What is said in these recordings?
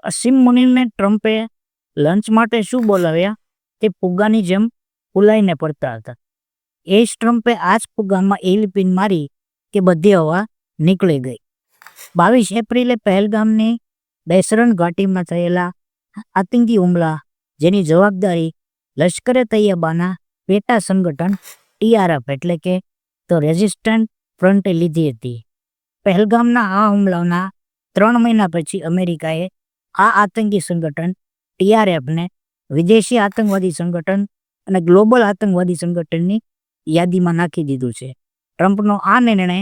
અસીમ મુનિને ટ્રમ્પે લંચ માટે શું બોલાવ્યા તે ફુગ્ગાની જેમ ફૂલાઈને પડતા હતા. એ જ ટ્રમ્પે આ જ ફુગ્ગામાં એવી પિન મારી કે બધી હવા નીકળી ગઈ. 22 એપ્રિલે પહેલગામની બેસરણ ઘાટીમાં થયેલા આતંકી હુમલા, જેની જવાબદારી લશ્કરે તૈયબાના પેટા સંગઠન TRF એટલે કે ધ રેઝિસ્ટન્ટ ફ્રન્ટે લીધી હતી. પહેલગામના આ હુમલાના 3 મહિના પછી અમેરિકાએ આ આતંકી સંગઠન TRFને વિદેશી આતંકવાદી સંગઠન અને ગ્લોબલ આતંકવાદી સંગઠનની યાદીમાં નાખી દીધું છે. ટ્રમ્પનો આ નિર્ણય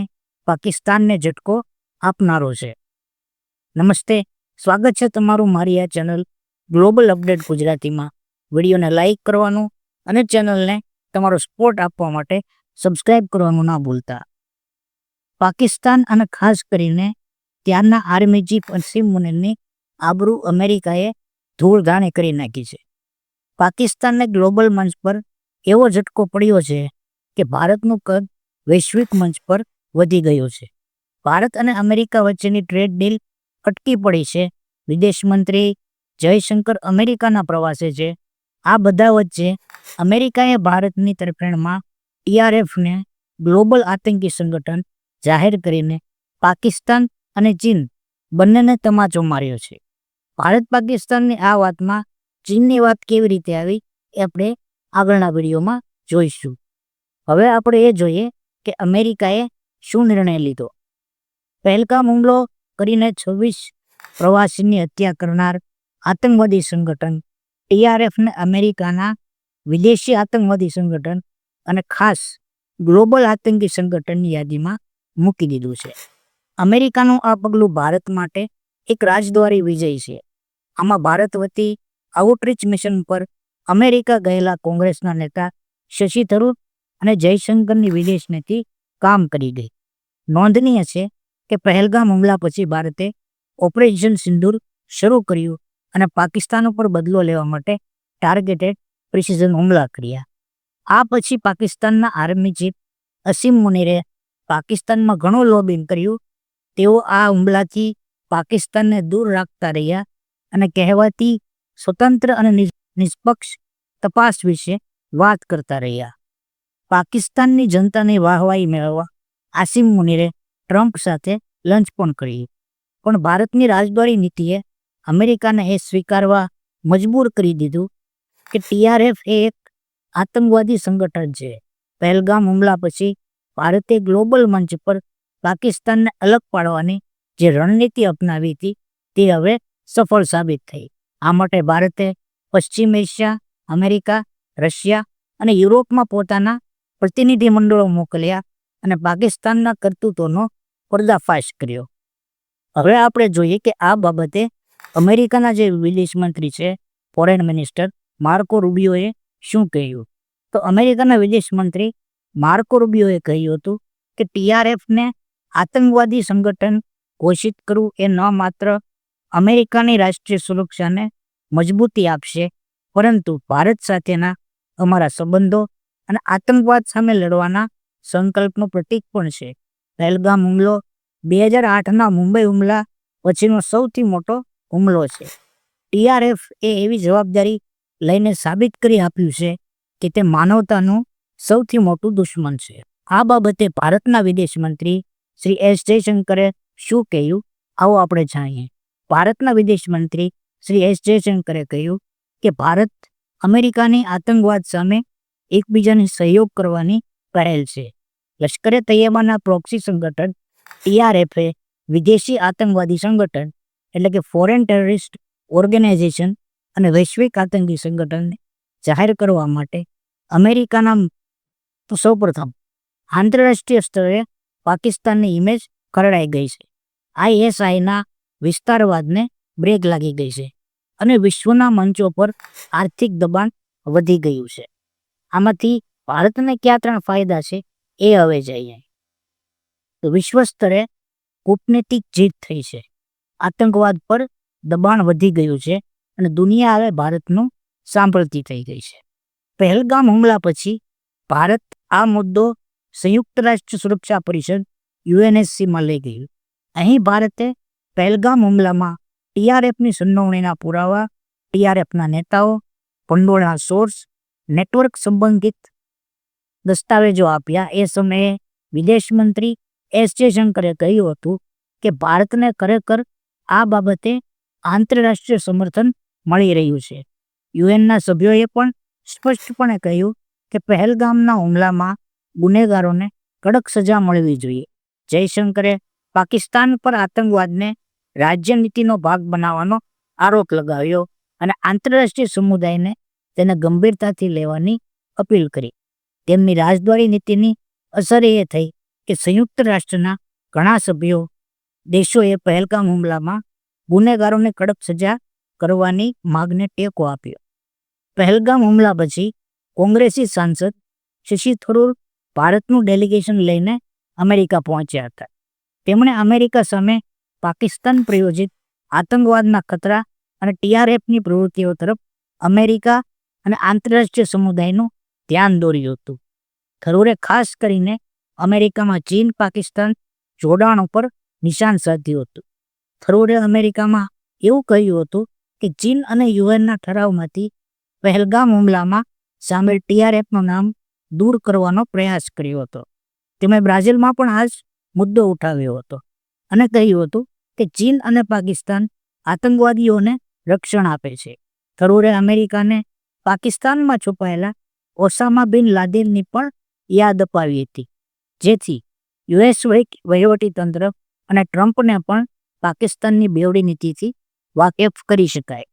પાકિસ્તાનને ઝટકો આપનારો છે. નમસ્તે, સ્વાગત છે તમારું મારી આ ચેનલ ગ્લોબલ અપડેટ ગુજરાતીમાં. વિડીયોને લાઇક કરવાનું અને ચેનલને તમારો સપોર્ટ આપવા માટે સબસ્ક્રાઇબ કરવાનું ના ભૂલતા. પાકિસ્તાન અને ખાસ કરીને ત્યારના આર્મી ચીફ અસીમ મુનિની આબરૂ અમેરિકાએ ધૂળધાણી કરી નાખી છે. પાકિસ્તાનને ગ્લોબલ મંચ પર એવો ઝટકો પડ્યો છે કે ભારતનું કદ વૈશ્વિક મંચ પર વધી ગયું છે. ભારત અને અમેરિકા વચ્ચેની ટ્રેડ ડીલ અટકી પડી છે. વિદેશ મંત્રી જયશંકર અમેરિકાના પ્રવાસે છે. આ બધા વચ્ચે અમેરિકાએ ભારતની તરફેણમાં TRFને ગ્લોબલ આતંકી સંગઠન જાહેર કરીને પાકિસ્તાન અને ચીન બંનેને તમાચો માર્યો છે. ભારત પાકિસ્તાનની આ વાતમાં ચીનની વાત કેવી રીતે આવી એ આપણે આગળના વિડીયોમાં જોઈશું. હવે આપણે એ જોઈએ કે અમેરિકાએ શું નિર્ણય લીધો. પહેલગામ હુમલો કરીને 26 પ્રવાસીની હત્યા કરનાર આતંકવાદી સંગઠન TRFને અમેરિકાના વિદેશી આતંકવાદી સંગઠન અને ખાસ ગ્લોબલ આતંકી સંગઠનની યાદીમાં મૂકી દીધું છે. અમેરિકાનું આ પગલું ભારત માટે એક રાજદ્વારી વિજય છે. આમાં ભારત વતી આઉટરીચ મિશન પર અમેરિકા ગયેલા કોંગ્રેસના નેતા શશી થરૂર અને જયશંકરની વિદેશ નીતિ કામ કરી ગઈ. નોંધનીય છે કે પહેલગામ હુમલા પછી ભારતે ઓપરેશન સિંદૂર શરૂ કર્યું અને પાકિસ્તાન ઉપર બદલો લેવા માટે ટાર્ગેટેડ પ્રિસિઝન હુમલા કર્યા. આ પછી પાકિસ્તાનના આર્મી ચીફ અસીમ મુનીરે પાકિસ્તાનમાં ઘણું લોબિંગ કર્યું. તેઓ આ હુમલાથી પાકિસ્તાનને દૂર રાખતા રહ્યા અને કહેવાતી સ્વતંત્ર અને નિષ્પક્ષ તપાસ વિશે વાત કરતા રહ્યા. પાકિસ્તાનની જનતાની વાહવાહી મેળવવા આસીમ મુનીરે ટ્રમ્પ સાથે લંચ પણ કરી. પણ ભારતની રાજદ્વારી નીતિએ અમેરિકાને એ સ્વીકારવા મજબૂર કરી દીધું કે TRF એ એક આતંકવાદી સંગઠન છે. પહેલગામ હુમલા પછી ભારતે ગ્લોબલ મંચ પર પાકિસ્તાનને અલગ પાડવાની જે રણનીતિ અપનાવી હતી તે હવે સફળ સાબિત થઈ. આ માટે ભારતે પશ્ચિમ એશિયા, અમેરિકા, રશિયા અને યુરોપમાં પોતાના પ્રતિનિધિ મંડળો મોકલ્યા અને પાકિસ્તાનના કરતૂતોનો પર્દાફાશ કર્યો. હવે આપણે જોઈએ કે આ બાબતે અમેરિકાના જે વિદેશ મંત્રી છે, ફોરેન મિનિસ્ટર માર્કો રૂબિયોએ શું કહ્યું. તો અમેરિકાના વિદેશ મંત્રી માર્કો રૂબિયોએ કહ્યું હતું કે TRFને આતંકવાદી સંગઠન ઘોષિત કરવું એ ન માત્ર અમેરિકાની રાષ્ટ્રીય સુરક્ષાને મજબૂતી આપશે, પરંતુ ભારત સાથેના અમારા સંબંધો અને આતંકવાદ સામે લડવાના સંકલ્પનું પ્રતીક પણ છે. પહેલગામ હુમલો 2008ના મુંબઈ હુમલા પછીનો સૌથી મોટો હુમલો છે. TRF એ એવી જવાબદારી લઈને સાબિત કરી આપ્યું છે કે તે માનવતાનું સૌથી મોટું દુશ્મન છે. આ બાબતે ભારતના વિદેશ મંત્રી શ્રી S જયશંકરે શું કહ્યું, આવો આપણે જાણીએ. ભારતના વિદેશ મંત્રી શ્રી S જયશંકરે કહ્યું કે ભારત અમેરિકાની આતંકવાદ સામે એકબીજાને સહયોગ કરવાની પહેલ છે. લશ્કરે તૈયબાના પ્રોક્સી સંગઠન TRF એ વિદેશી આતંકવાદી સંગઠન એટલે કે ફોરેન ટેરરિસ્ટ ઓર્ગેનાઇઝેશન અને વૈશ્વિક આતંકી સંગઠનને જાહેર કરવા માટે અમેરિકાના સૌપ્રથમ આંતરરાષ્ટ્રીય સ્તરે પાકિસ્તાનની ઇમેજ ખરડાઈ ગઈ છે. ISIના વિસ્તારવાદને બ્રેક લાગી ગઈ છે અને વિશ્વના મંચો પર આર્થિક દબાણ વધી ગયું છે. આમાંથી ભારતને કયા 3 ફાયદા છે એ હવે જોઈએ. તો વિશ્વ સ્તરે કૂટનૈતિક જીત થઈ છે, આતંકવાદ પર દબાણ વધી ગયું છે અને દુનિયા હવે ભારતનું સાંભળતી થઈ ગઈ છે. પહેલગામ હુમલા પછી ભારત આ મુદ્દો સંયુક્ત રાષ્ટ્ર સુરક્ષા પરિષદ UNSCમાં લઈ ગયું. અહીં ભારતે પહેલગામ હુમલામાં ટીઆરએફની સંડોવણીના પુરાવા, ટીઆરએફના નેતાઓ, ભંડોળના સોર્સ, નેટવર્ક સંબંધિત દસ્તાવેજો આપ્યા. એ સમયે વિદેશ મંત્રી એસ જયશંકરે કહ્યું હતું કે ભારતને ખરેખર આ બાબતે આંતરરાષ્ટ્રીય સમર્થન મળી રહ્યું છે. યુએનના સભ્યોએ પણ સ્પષ્ટપણે કહ્યું કે પહેલગામના હુમલામાં ગુનેગારોને કડક સજા મળવી જોઈએ. જયશંકરે પાકિસ્તાન પર આતંકવાદને રાજ્યનીતિનો ભાગ બનાવવાનો આરોપ લગાવ્યો અને આંતરરાષ્ટ્રીય સમુદાયને તેને ગંભીરતાથી લેવાની અપીલ કરી. તેમની રાજદ્વારી નીતિની અસર એ થઈ કે સંયુક્ત રાષ્ટ્રના ઘણા સભ્યો દેશોએ પહેલગામ હુમલામાં ગુનેગારોને કડક સજા કરવાની માગને ટેકો આપ્યો. પહેલગામ હુમલા પછી કોંગ્રેસી સાંસદ શશી થરૂર ભારતનું ડેલિગેશન લઈને અમેરિકા પહોંચ્યા હતા. તેમણે અમેરિકા સામે પાકિસ્તાન પ્રાયોજિત આતંકવાદના ખતરા અને ટીઆરએફની પ્રવૃત્તિઓ તરફ અમેરિકા અને આંતરરાષ્ટ્રીય સમુદાયનું ધ્યાન દોર્યું હતું. થરૂરે ખાસ કરીને અમેરિકામાં ચીન પાકિસ્તાન જોડાણો પર નિશાન સાધ્યું હતું. થરૂરે અમેરિકામાં એવું કહ્યું હતું કે ચીન અને યુએનના ઠરાવમાંથી પહેલગામ હુમલામાં સામેલ ટીઆરએફનું નામ દૂર કરવાનો પ્રયાસ કર્યો હતો. તેમણે બ્રાઝિલમાં પણ આ જ મુદ્દો ઉઠાવ્યો હતો અને કહ્યું હતું કે ચીન અને પાકિસ્તાન આતંકવાદીઓને રક્ષણ આપે છે. થરૂરે અમેરિકાને પાકિસ્તાનમાં છુપાયેલા ઓસામા બિન લાદેનની પણ યાદ અપાવી હતી, જેથી યુએસ વહીવટીતંત્ર અને ટ્રમ્પને પણ પાકિસ્તાનની બેવડી નીતિથી વાકેફ કરી શકાય.